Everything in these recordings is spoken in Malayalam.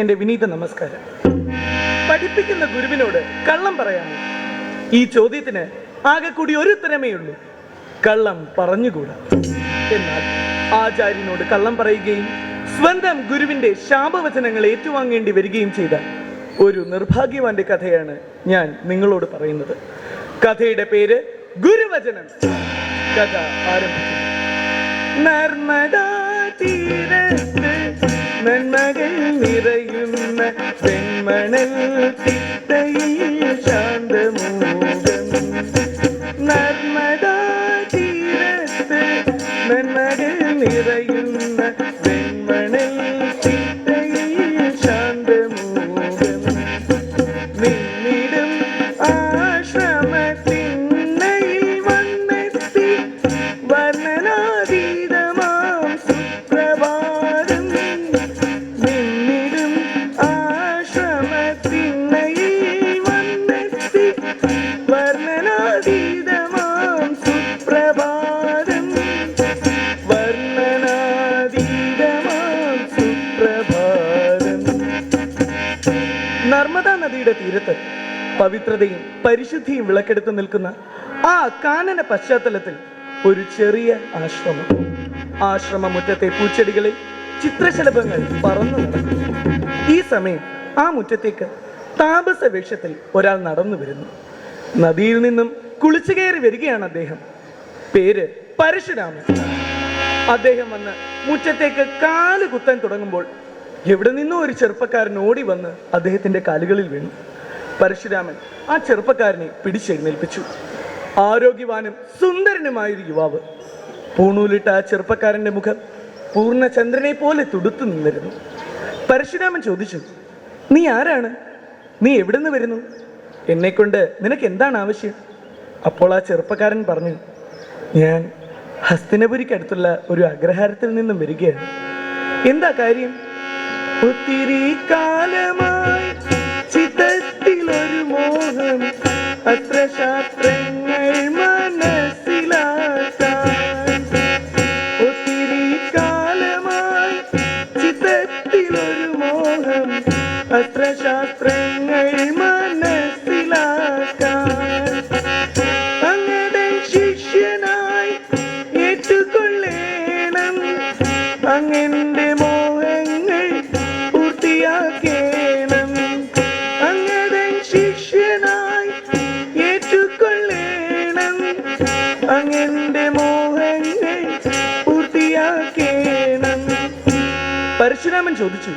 എൻ്റെ വിനീത നമസ്കാരം. പഠിപ്പിക്കുന്ന ഗുരുവിനോട് കള്ളം പറയാമോ? ഈ ചോദ്യത്തിന് ആകെ കൂടി ഒരു ഉത്തരമേ ഉള്ളൂ: കള്ളം പറഞ്ഞുകൂടാ. എന്നാൽ ആചാര്യനോട് കള്ളം പറയുകയും സ്വന്തം ഗുരുവിന്റെ ശാപവചനങ്ങൾ ഏറ്റുവാങ്ങേണ്ടി വരികയും ചെയ്ത ഒരു നിർഭാഗ്യവാന്റെ കഥയാണ് ഞാൻ നിങ്ങളോട് പറയുന്നത്. കഥയുടെ പേര് ഗുരുവചനം. കഥ ആരംഭിക്കുന്നു. നർമ്മദാ തീരത്ത് നന്മകൾ നിറയുന്ന വെൺമണൽ തിട്ടയിൽ ശാന്തമൂകം. നർമ്മദാ തീരത്ത് നന്മകൾ നിറയുന്ന വെൺമണൽ തിട്ടയിൽ ശാന്തമൂകം. നിന്നിടും ആശ്രമത്തിന്നയിൽ വന്നെത്തി വർണ്ണനാതീതമാം സുപ്രഭാതം. നിന്നിടും ആശ്രമത്തിന്നയിൽ വന്നെത്തി വർണ്ണനാതീതമാം സുപ്രഭാതം. വർണ്ണനാതീതമാം സുപ്രഭാതം. നർമ്മദാ നദിയുടെ തീരത്ത് പവിത്രതയും പരിശുദ്ധിയും വിളക്കെടുത്ത് നിൽക്കുന്ന ആ കാനന പശ്ചാത്തലത്തിൽ ഒരു ചെറിയ ആശ്രമം. ആശ്രമ മുറ്റത്തെ പൂച്ചെടികളിൽ ചിത്രശലഭങ്ങൾ പറന്നു നടക്കുന്നു. ഈ സമയം ആ മുറ്റത്തേക്ക് താപസ വേഷത്തിൽ ഒരാൾ നടന്നു വരുന്നു. നദിയിൽ നിന്നും കുളിച്ചു കയറി വരികയാണ് അദ്ദേഹം. പേര് പരശുരാമൻ. അദ്ദേഹം വന്ന് മുറ്റത്തേക്ക് കാല് കുത്താൻ തുടങ്ങുമ്പോൾ എവിടെ നിന്നോ ഒരു ചെറുപ്പക്കാരൻ ഓടി വന്ന് അദ്ദേഹത്തിന്റെ കാലുകളിൽ വീണു. പരശുരാമൻ ആ ചെറുപ്പക്കാരനെ പിടിച്ചെഴുന്നേൽപ്പിച്ചു. ആരോഗ്യവാനും സുന്ദരനുമായൊരു യുവാവ്. പൂണൂലിട്ട ആ ചെറുപ്പക്കാരന്റെ മുഖം പൂർണ്ണചന്ദ്രനെ പോലെ തുടുത്തു നിന്നിരുന്നു. പരശുരാമൻ ചോദിച്ചു, നീ ആരാണ്? നീ എവിടുന്ന് വരുന്നു? എന്നെക്കൊണ്ട് നിനക്ക് എന്താണ് ആവശ്യം? അപ്പോൾ ആ ചെറുപ്പക്കാരൻ പറഞ്ഞു, ഞാൻ ഹസ്തിനപുരിക്കടുത്തുള്ള ഒരു അഗ്രഹാരത്തിൽ നിന്നും വരികയാണ്. എന്താ കാര്യം? ഒത്തിരി കാലമായി ചിത്തത്തിലൊരു മോഹം, അസ്ത്രശാസ്ത്രങ്ങൾ മനസ്സിലാക്കാൻ. ഒത്തിരി കാലമായി ചിത്തത്തിലൊരു മോഹം, അസ്ത്രശാസ്ത്രങ്ങൾ മനസ്സിലാക്കാൻ. അങ്ങടെ ശിഷ്യനായി ഏറ്റുകൊള്ളേണം, അങ്ങന്റെ മോഹങ്ങൾ പൂർത്തിയാക്കേണം. അങ്ങടെ ശിഷ്യനായി ഏറ്റുകൊള്ളേണം, അങ്ങന്റെ മോഹങ്ങൾ പൂർത്തിയാക്കേണം. പരശുരാമൻ ചോദിച്ചു,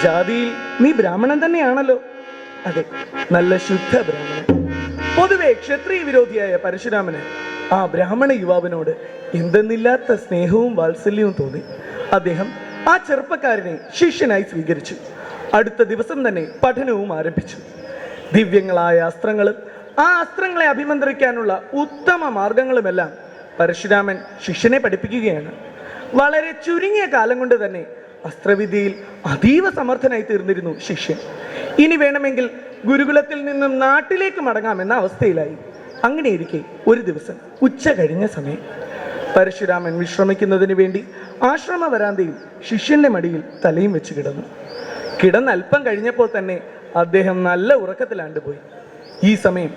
ജാതിയിൽ നീ ബ്രാഹ്മണൻ തന്നെയാണല്ലോ? അതെ, നല്ല ശുദ്ധ ബ്രാഹ്മണൻ. പൊതുവെ ക്ഷത്രിയ വിരോധിയായ പരശുരാമന് ആ ബ്രാഹ്മണ യുവാവിനോട് എന്തെന്നില്ലാത്ത സ്നേഹവും വാത്സല്യവും തോന്നി. അദ്ദേഹം ആ ചെറുപ്പക്കാരനെ ശിഷ്യനായി സ്വീകരിച്ചു. അടുത്ത ദിവസം തന്നെ പഠനവും ആരംഭിച്ചു. ദിവ്യങ്ങളായ അസ്ത്രങ്ങളും ആ അസ്ത്രങ്ങളെ അഭിമന്ത്രിക്കാനുള്ള ഉത്തമ മാർഗങ്ങളുമെല്ലാം പരശുരാമൻ ശിഷ്യനെ പഠിപ്പിക്കുകയാണ്. വളരെ ചുരുങ്ങിയ കാലം കൊണ്ട് തന്നെ അസ്ത്രവിദ്യയിൽ അതീവ സമർത്ഥനായി തീർന്നിരുന്നു ശിഷ്യൻ. ഇനി വേണമെങ്കിൽ ഗുരുകുലത്തിൽ നിന്നും നാട്ടിലേക്ക് മടങ്ങാമെന്ന അവസ്ഥയിലായി. അങ്ങനെയിരിക്കെ ഒരു ദിവസം ഉച്ച കഴിഞ്ഞ സമയം പരശുരാമൻ വിശ്രമിക്കുന്നതിന് വേണ്ടി ആശ്രമ വരാന്തയിൽ ശിഷ്യന്റെ മടിയിൽ തലയും വെച്ച് കിടന്നു. കിടന്നൽപ്പം കഴിഞ്ഞപ്പോൾ തന്നെ അദ്ദേഹം നല്ല ഉറക്കത്തിലാണ്ടുപോയി. ഈ സമയം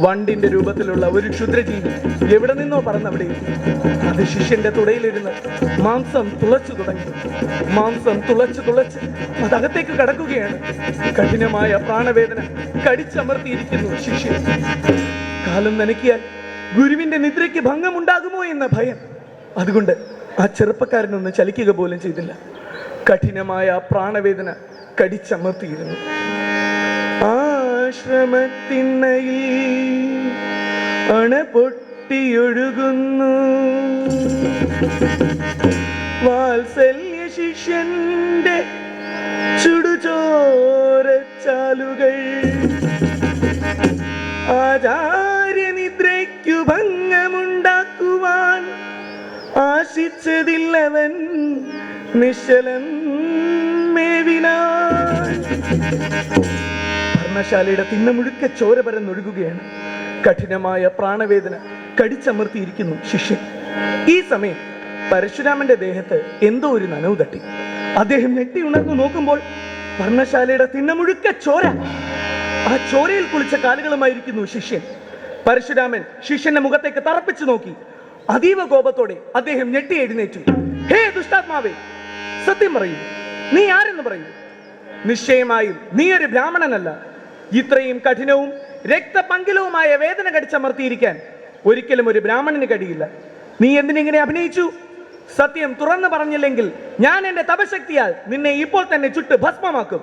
വണ്ടിന്റെ രൂപത്തിലുള്ള ഒരു ക്ഷുദ്രജീവി എവിടെ നിന്നോ പറന്നവിടെ എത്തി. അത് ശിഷ്യന്റെ തുടയിലിരുന്ന് മാംസം തുളച്ചു തുടങ്ങി. മാംസം തുളച്ച് അതകത്തേക്ക് കടക്കുകയാണ്. കഠിനമായ പ്രാണവേദന കടിച്ചമർത്തിയിരിക്കുന്നു ശിഷ്യൻ. കാലം നനയ്ക്കിയാൽ ഗുരുവിന്റെ നിദ്രയ്ക്ക് ഭംഗമുണ്ടാകുമോ എന്ന ഭയം. അതുകൊണ്ട് ആ ചെറുപ്പക്കാരനൊന്ന് ചലിക്കുക പോലും ചെയ്തില്ല. കഠിനമായ പ്രാണവേദന കടിച്ചമർത്തിയിരുന്നു. ആശ്രമത്തിന്നയിൽ അണ പൊട്ടിയൊഴുകുന്നു വാത്സല്യ ശിഷ്യന്റെ ചുടുചോരച്ചാലുകൾ. ആചാര്യനിദ്രയ്ക്കു ഭംഗമുണ്ടാക്കുവാൻ ആശിച്ചതില്ലവൻ നിശ്ചലൻ മേവിനാൻ. ഭരണശാലയുടെ തിന്ന മുഴുക്ക ചോര പരന്നൊഴുകുകയാണ്. കഠിനമായ പ്രാണവേദന കടിച്ചമർത്തിയിരിക്കുന്നു ശിഷ്യൻ. ഈ സമയം പരശുരാമന്റെ ദേഹത്ത് എന്തോ ഒരു നനവ് തട്ടി. അദ്ദേഹം ഞെട്ടി ഉണർന്നു നോക്കുമ്പോൾ വർണ്ണശാലയുടെ തിണ്ണമുഴുക്ക ചോര. ആ ചോരയിൽ കുളിച്ച കാലുകളുമായിരിക്കുന്നു ശിഷ്യൻ. പരശുരാമൻ ശിഷ്യന്റെ മുഖത്തേക്ക് തറപ്പിച്ചു നോക്കി. അതീവ കോപത്തോടെ അദ്ദേഹം ഞെട്ടി എഴുന്നേറ്റു. ഹേ ദുഷ്ടാത്മാവേ, സത്യം പറയൂ, നീ ആരെന്ന് പറയൂ. നിശ്ചയമായും നീ ഒരു ബ്രാഹ്മണനല്ല. ഇത്രയും കഠിനവും രക്തപങ്കിലവുമായ വേദന കടിച്ചമർത്തിയിരിക്കാൻ ഒരിക്കലും ഒരു ബ്രാഹ്മണന് കഴിയില്ല. നീ എന്തിനിങ്ങനെ അഭിനയിച്ചു? സത്യം തുറന്നു പറഞ്ഞില്ലെങ്കിൽ ഞാൻ എന്റെ തപശക്തിയാൽ നിന്നെ ഇപ്പോൾ തന്നെ ചുട്ട് ഭസ്മമാക്കും.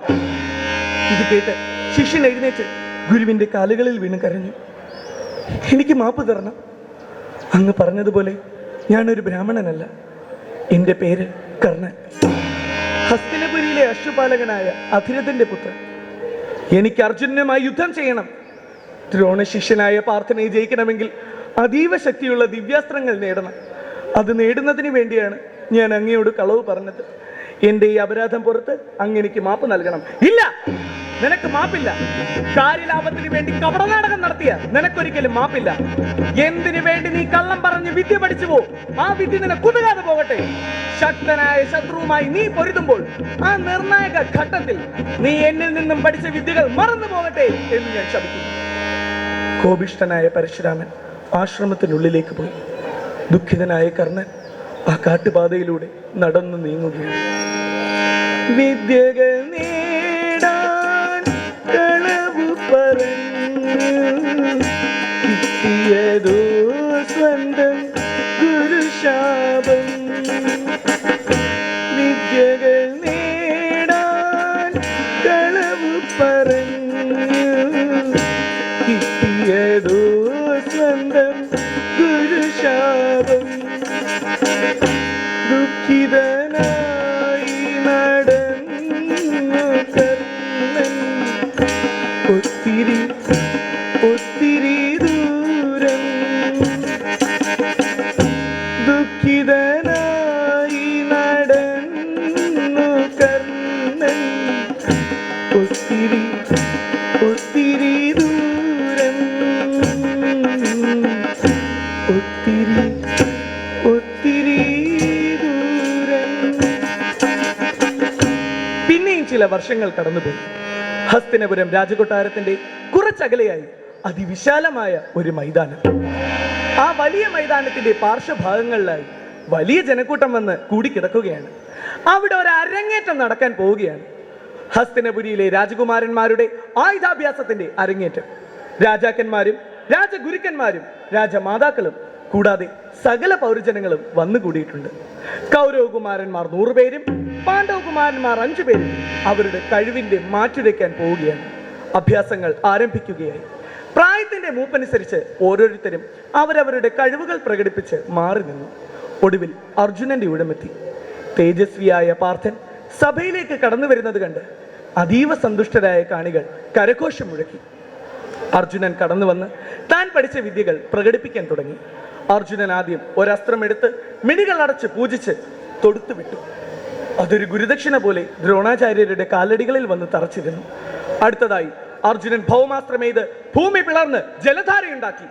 ഇത് കേട്ട് ശിഷ്യൻ എഴുന്നേറ്റ് ഗുരുവിന്റെ കാലുകളിൽ വീണ് കരഞ്ഞു. എനിക്ക് മാപ്പ് തരണം. അങ്ങ് പറഞ്ഞതുപോലെ ഞാനൊരു ബ്രാഹ്മണനല്ല. എൻ്റെ പേര് കർണൻ, ഹസ്തിനപുരിയിലെ അശ്വപാലകനായ അധിരഥന്റെ പുത്രൻ. എനിക്ക് അർജുനനുമായി യുദ്ധം ചെയ്യണം. ദ്രോണശിഷ്യനായ പാർത്ഥനെ ജയിക്കണമെങ്കിൽ അതീവ ശക്തിയുള്ള ദിവ്യാസ്ത്രങ്ങൾ നേടണം. അത് നേടുന്നതിന് വേണ്ടിയാണ് ഞാൻ അങ്ങയോട് കളവ് പറഞ്ഞത്. എൻ്റെ ഈ അപരാധം പുറത്ത് അങ്ങ് എനിക്ക് മാപ്പ് നൽകണം. ഇല്ല, നിനക്ക് മാപ്പില്ല. കാര്യലാഭത്തിന് വേണ്ടി കപടനാടകം നടത്തിയ നിനക്കൊരിക്കലും മാപ്പില്ല. എന്തിനു വേണ്ടി നീ കള്ളം പറഞ്ഞ് വിദ്യ പഠിച്ചു പോ, ആ വിദ്യ നിനക്ക് കുതുകാതെ പോകട്ടെ. ശക്തനായ ശത്രുവുമായി നീ പൊരുതുമ്പോൾ ആ നിർണായക ഘട്ടത്തിൽ നീ എന്നിൽ നിന്നും പഠിച്ച വിദ്യകൾ മറന്നു പോകട്ടെ എന്ന് ഞാൻ ശപിക്കുന്നു. കോപിഷ്ഠനായ പരശുരാമൻ ആശ്രമത്തിനുള്ളിലേക്ക് പോയി. ദുഃഖിതനായ കർണൻ ആ കാട്ടുപാതയിലൂടെ നടന്നു നീങ്ങുകയാണ്. വിദ്യകൾ നേടാൻ കളവു പറഞ്ഞു കിട്ടിയതോ സ്വന്തം ഗുരുശാപം. വിദ്യകൾ നേടാൻ കളവു പറഞ്ഞു കിട്ടിയതോ സ്വന്തം ഗുരുശാപം. ദുഃഖിതനായി നടന്നു കർണൻ ഒത്തിരി ഒത്തിരി ദൂരം. ദുഃഖിതനായി നടന്നു കർണൻ ഒത്തിരി ഒത്തിരി ദൂരം. ഒത്തിരി ഒത്തിരി ദൂരം. പിന്നെയും ചില വർഷങ്ങൾ കടന്നുപോയി. ഹസ്തിനപുരം രാജകൊട്ടാരത്തിന്റെ കുറച്ചകലെയായി അതിവിശാലമായ ഒരു മൈതാനം. ആ വലിയ മൈതാനത്തിന്റെ പാർശ്വഭാഗങ്ങളിലായി വലിയ ജനക്കൂട്ടം വന്ന് കൂടിക്കിടക്കുകയാണ്. അവിടെ ഒരു അരങ്ങേറ്റം നടക്കാൻ പോവുകയാണ്. ഹസ്തിനപുരിയിലെ രാജകുമാരന്മാരുടെ ആയുധാഭ്യാസത്തിന്റെ അരങ്ങേറ്റം. രാജാക്കന്മാരും രാജഗുരുക്കന്മാരും രാജമാതാക്കളും കൂടാതെ സകല പൗരജനങ്ങളും വന്നുകൂടിയിട്ടുണ്ട്. കൗരവകുമാരന്മാർ 100 പേരും പാണ്ഡവകുമാരന്മാർ 5 പേരും അവരുടെ കഴിവിന്റെ മാറ്റുരയ്ക്കാൻ പോവുകയാണ്. അഭ്യാസങ്ങൾ ആരംഭിക്കുകയായി. പ്രായത്തിന്റെ മൂപ്പനുസരിച്ച് ഓരോരുത്തരും അവരവരുടെ കഴിവുകൾ പ്രകടിപ്പിച്ച് മാറി നിന്നു. ഒടുവിൽ അർജുനന്റെ ഊഴമെത്തി. തേജസ്വിയായ പാർത്ഥൻ സഭയിലേക്ക് കടന്നു വരുന്നത് കണ്ട് അതീവ സന്തുഷ്ടരായ കാണികൾ കരഘോഷം മുഴക്കി. അർജുനൻ കടന്നു വന്ന് താൻ പഠിച്ച വിദ്യകൾ പ്രകടിപ്പിക്കാൻ തുടങ്ങി. അർജുനൻ ആദ്യം ഒരസ്ത്രമെടുത്ത് മിഴികൾ അടച്ച് പൂജിച്ച് തൊടുത്തു വിട്ടു. അതൊരു ഗുരുദക്ഷിണ പോലെ ദ്രോണാചാര്യരുടെ കാലടികളിൽ വന്ന് തറച്ചിരുന്നു. അടുത്തതായി അർജുനൻ ഭൗമാസ്ത്രമെയ്ത് ഭൂമി പിളർന്ന് ജലധാരയുണ്ടാക്കി.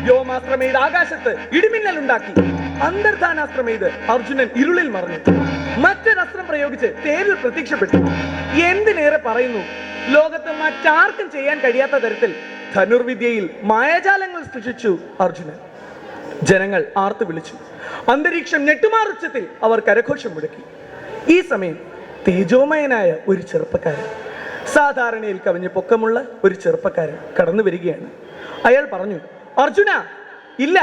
വ്യോമാസ്ത്രമെയ്ത് ആകാശത്ത് ഇടിമിന്നൽ ഉണ്ടാക്കി. അന്തർധാനാസ്ത്രമെയ്ത് അർജുനൻ ഇരുളിൽ മറഞ്ഞു. മറ്റൊരസ്ത്രം പ്രയോഗിച്ച് തേരിൽ പ്രത്യക്ഷപ്പെട്ടു. എന്തിനേറെ പറയുന്നു, ലോകത്ത് മറ്റാർക്കും ചെയ്യാൻ കഴിയാത്ത തരത്തിൽ ധനുർവിദ്യയിൽ മായാജാലങ്ങൾ സൃഷ്ടിച്ചു അർജുനൻ. ജനങ്ങൾ ആർത്തു വിളിച്ചു. അന്തരീക്ഷം ഞെട്ടുമാറുച്ചത്തിൽ അവർ കരഘോഷം മുഴക്കി. ഈ സമയം തേജോമയനായ ഒരു ചെറുപ്പക്കാരൻ, സാധാരണയിൽ കവിഞ്ഞ് പൊക്കമുള്ള ഒരു ചെറുപ്പക്കാരൻ കടന്നു വരികയാണ്. അയാൾ പറഞ്ഞു, അർജുന, ഇല്ല,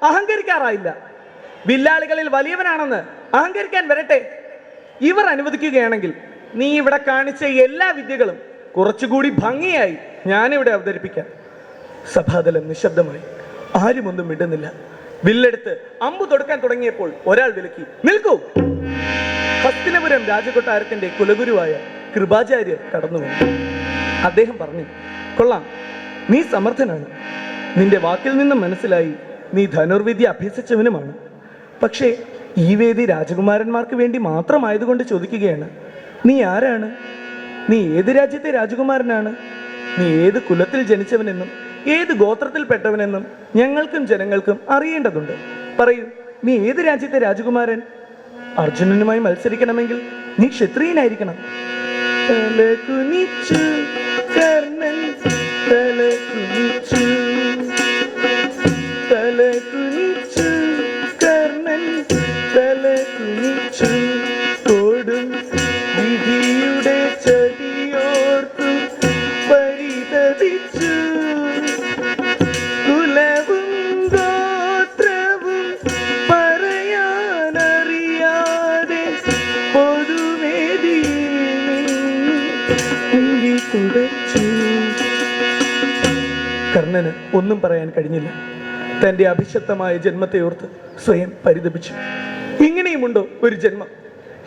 അഹങ്കരിക്കാറായില്ല. വില്ലാളികളിൽ വലിയവനാണെന്ന് അഹങ്കരിക്കാൻ വരട്ടെ. ഇവർ അനുവദിക്കുകയാണെങ്കിൽ നീ ഇവിടെ കാണിച്ച എല്ലാ വിദ്യകളും കുറച്ചുകൂടി ഭംഗിയായി ഞാനിവിടെ അവതരിപ്പിക്കാം. സഭാതലം നിശബ്ദമായി. ആരുമൊന്നും മിണ്ടുന്നില്ല. വില്ലെടുത്ത് അമ്പു തൊടുക്കാൻ തുടങ്ങിയപ്പോൾ ഒരാൾ വിലക്കി, നിൽക്കൂ. ഹസ്തിനപുരം രാജകൊട്ടാരത്തിന്റെ കുലഗുരുവായ കൃപാചാര്യർ കടന്നു വന്നു. അദ്ദേഹം പറഞ്ഞു, കൊള്ളാം, നീ സമർത്ഥനാണ്. നിന്റെ വാക്കിൽ നിന്നും മനസ്സിലായി നീ ധനുർവിദ്യ അഭ്യസിച്ചവനുമാണ്. പക്ഷേ ഈ വേദി രാജകുമാരന്മാർക്ക് വേണ്ടി മാത്രമായതുകൊണ്ട് ചോദിക്കുകയാണ്, നീ ആരാണ്? നീ ഏത് രാജ്യത്തെ രാജകുമാരനാണ്? നീ ഏത് കുലത്തിൽ ജനിച്ചവനെന്നും ഏത് ഗോത്രത്തിൽപ്പെട്ടവനെന്നും ഞങ്ങൾക്കും ജനങ്ങൾക്കും അറിയേണ്ടതുണ്ട്. പറയൂ, നീ ഏത് രാജ്യത്തെ രാജകുമാരൻ? അർജുനനുമായി മത്സരിക്കണമെങ്കിൽ നീ ക്ഷത്രിയനായിരിക്കണം. തല കുനിച്ചു കർണൻ, തല കുനിച്ചു, തല കുനിച്ചു കർണൻ, തല കുനിച്ചു. കൊടും വിധിയുടെ ചതിയോർത്തു പരിതപിച്ചു. കുലവും ഗോത്രവും പറയാനറിയാതെ പൊതുവേദിയിൽ തുടച്ചു. കർണന് ഒന്നും പറയാൻ കഴിഞ്ഞില്ല. തന്റെ അഭിശപ്തമായ ജന്മത്തെ ഓർത്ത് സ്വയം പരിതപിച്ചു. ഇങ്ങനെയുമുണ്ടോ ഒരു ജന്മം?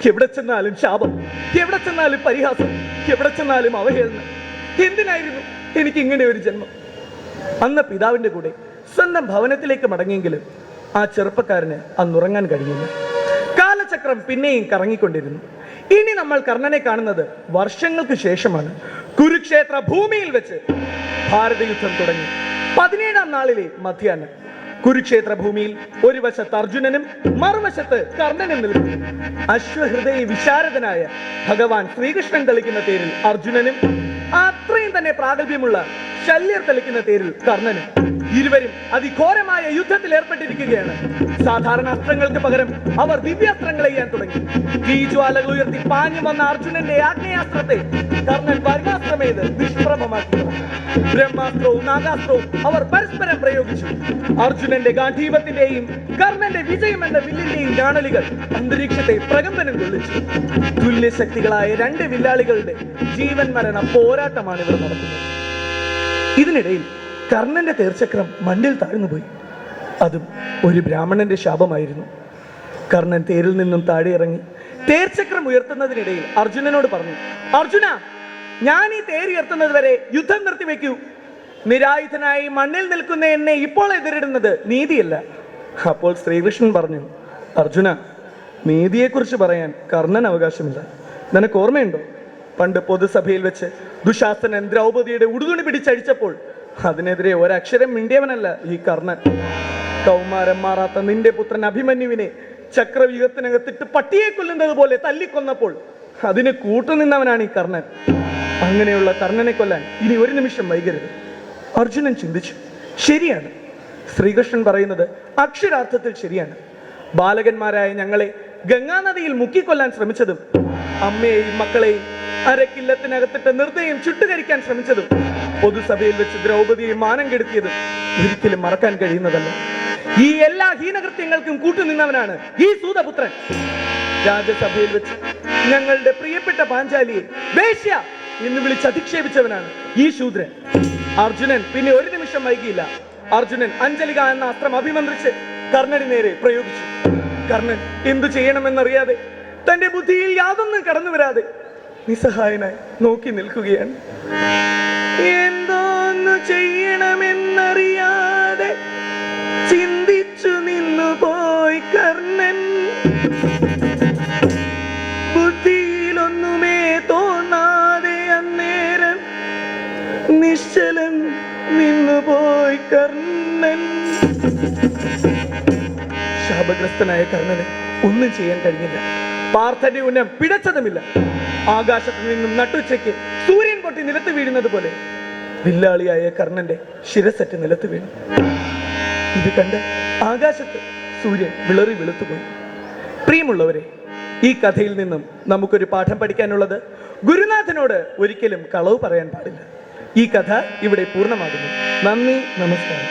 എവിടെ ചെന്നാലും ശാപം, എവിടെ ചെന്നാലും പരിഹാസം, എവിടെ ചെന്നാലും അവഹേളനം. എന്തിനായിരുന്നു എനിക്ക് ഇങ്ങനെ ഒരു ജന്മം? അന്ന് പിതാവിന്റെ കൂടെ സ്വന്തം ഭവനത്തിലേക്ക് മടങ്ങിയെങ്കിലും ആ ചെറുപ്പക്കാരന് അന്നുറങ്ങാൻ കഴിഞ്ഞില്ല. കാലചക്രം പിന്നെയും കറങ്ങിക്കൊണ്ടിരുന്നു. ഇനി നമ്മൾ കർണനെ കാണുന്നത് വർഷങ്ങൾക്ക് ശേഷമാണ്. കുരുക്ഷേത്ര ഭൂമിയിൽ വെച്ച് ഭാരതയുദ്ധം തുടങ്ങി. 17-ാം നാളിലെ മധ്യാഹ്നം കുരുക്ഷേത്ര ഭൂമിയിൽ ഒരു വശത്ത് അർജുനനും മറുവശത്ത് കർണനും നിൽക്കുന്നു. അശ്വഹൃദയ വിശാരദനായ ഭഗവാൻ ശ്രീകൃഷ്ണൻ തെളിക്കുന്ന തേരിൽ അർജുനനും അത്രയും തന്നെ പ്രാഗൽഭ്യമുള്ള ശല്യർ തെളിക്കുന്ന തേരിൽ കർണനും. ഇരുവരും അതിഘോരമായ യുദ്ധത്തിൽ ഏർപ്പെട്ടിരിക്കുകയാണ്. സാധാരണ അസ്ത്രങ്ങൾക്ക് പകരം അവർ ദിവ്യാസ്ത്രങ്ങൾ ചെയ്യാൻ തുടങ്ങി. തീജ്വാലകൾ ഉയർത്തി പാഞ്ഞു വന്ന അർജുനന്റെ ആഗ്നേയാസ്ത്രത്തെ കർണൻ വർമാസ്ത്രമേത് നിഷ്പ്രഭമാക്കി. ബ്രഹ്മാസ്ത്രവും നാഗാസ്ത്രവും അവർ പരസ്പരം പ്രയോഗിച്ചു. അർജുനന്റെ ഗാന്ധീവത്തിന്റെയും കർണന്റെ വിജയം എന്ന വില്ലിന്റെയും ജാണലികൾ അന്തരീക്ഷത്തെ പ്രകമ്പനം കൊള്ളിച്ചു. തുല്യശക്തികളായ രണ്ട് വില്ലാളികളുടെ ജീവൻ മരണ പോരാട്ടമാണ് ഇവർ നടത്തുന്നത്. ഇതിനിടയിൽ കർണന്റെ തേർച്ചക്രം മണ്ണിൽ താഴ്ന്നുപോയി. അതും ഒരു ബ്രാഹ്മണന്റെ ശാപമായിരുന്നു. കർണൻ തേരിൽ നിന്നും താഴെ ഇറങ്ങി തേർച്ചക്രം ഉയർത്തുന്നതിനിടയിൽ അർജുനനോട് പറഞ്ഞു, അർജുന, ഞാൻ ഈ തേർ ഉയർത്തുന്നത് വരെ യുദ്ധം നിർത്തിവെക്കൂ. നിരായുധനായി മണ്ണിൽ നിൽക്കുന്ന എന്നെ ഇപ്പോൾ എതിരിടുന്നത് നീതിയല്ല. അപ്പോൾ ശ്രീകൃഷ്ണൻ പറഞ്ഞു, അർജുന, നീതിയെക്കുറിച്ച് പറയാൻ കർണൻ അവകാശമില്ല. നിനക്ക് ഓർമ്മയുണ്ടോ, പണ്ട് പൊതുസഭയിൽ വെച്ച് ദുശാസനൻ ദ്രൗപദിയുടെ ഉടുതുണി പിടിച്ചഴിച്ചപ്പോൾ അതിനെതിരെ ഒരക്ഷരം മിണ്ടിയവനല്ല ഈ കർണൻ. കൗമാരം മാറാത്ത നിന്റെ പുത്രൻ അഭിമന്യുവിനെ ചക്രവ്യൂഹത്തിനകത്തിട്ട് പട്ടിയെ കൊല്ലുന്നത് പോലെ തല്ലിക്കൊന്നപ്പോൾ അതിന് കൂട്ടുനിന്നവനാണ് ഈ കർണൻ. അങ്ങനെയുള്ള കർണനെ കൊല്ലാൻ ഇനി ഒരു നിമിഷം വൈകരുത്. അർജുനൻ ചിന്തിച്ചു. ശരിയാണ്, ശ്രീകൃഷ്ണൻ പറയുന്നത് അക്ഷരാർത്ഥത്തിൽ ശരിയാണ്. ബാലകന്മാരായ ഞങ്ങളെ ഗംഗാനദിയിൽ മുക്കിക്കൊല്ലാൻ ശ്രമിച്ചതും അമ്മയെയും മക്കളെയും അരക്കില്ലത്തിനകത്തിട്ട് നിർദ്ദയം ചുട്ടുകരിക്കാൻ ശ്രമിച്ചതും പൊതുസഭയിൽ വെച്ച് ദ്രൗപദിയെ മാനം കെടുത്തിയതും ഒരിക്കലും മറക്കാൻ കഴിയുന്നതല്ല. ഈ എല്ലാ ഹീനകൃത്യങ്ങൾക്കും കൂട്ടുനിന്നവനാണ് ഈ സൂതപുത്രൻ. രാജസഭയിൽ വെച്ച് ഞങ്ങളുടെ പ്രിയപ്പെട്ട പാഞ്ചാലിയെ വേശ്യ എന്ന് വിളിച്ച് അധിക്ഷേപിച്ചവനാണ് ഈ ശൂദ്രൻ. അർജുനൻ പിന്നെ ഒരു നിമിഷം വൈകിയില്ല. അർജുനൻ അഞ്ജലിക എന്ന അസ്ത്രം അഭിമന്ത്രിച്ച് കർണന് നേരെ പ്രയോഗിച്ചു. കർണൻ എന്തു ചെയ്യണമെന്നറിയാതെ, തന്റെ ബുദ്ധിയിൽ യാതൊന്നും കടന്നു വരാതെ നിസ്സഹായനായി നോക്കി നിൽക്കുകയാണ്. എന്തോന്നു ചെയ്യണമെന്നറിയാതെ ചിന്തിച്ചു നിന്നു പോയി കർണൻ. ബുദ്ധിയിലൊന്നുമേ തോന്നാതെ അന്നേരം നിശ്ചലം നിന്നുപോയി കർണൻ. ശാപഗ്രസ്തനായ കർണന് ഒന്നും ചെയ്യാൻ കഴിഞ്ഞില്ല. പാർത്ഥന്റെ ഉന്നം പിടച്ചതുമില്ല. ആകാശത്ത് നിന്നും നട്ടുച്ചയ്ക്ക് സൂര്യൻ പൊട്ടി നിലത്ത് വീഴുന്നത് പോലെ വില്ലാളിയായ കർണന്റെ ശിരസറ്റ് നിലത്ത് വീണു. ഇത് കണ്ട് ആകാശത്ത് സൂര്യൻ വിളറി വെളുത്തുപോയി. പ്രിയമുള്ളവരെ, ഈ കഥയിൽ നിന്നും നമുക്കൊരു പാഠം പഠിക്കാനുള്ളത്, ഗുരുനാഥനോട് ഒരിക്കലും കളവ് പറയാൻ പാടില്ല. ഈ കഥ ഇവിടെ പൂർണ്ണമാകുന്നു. നന്ദി, നമസ്കാരം.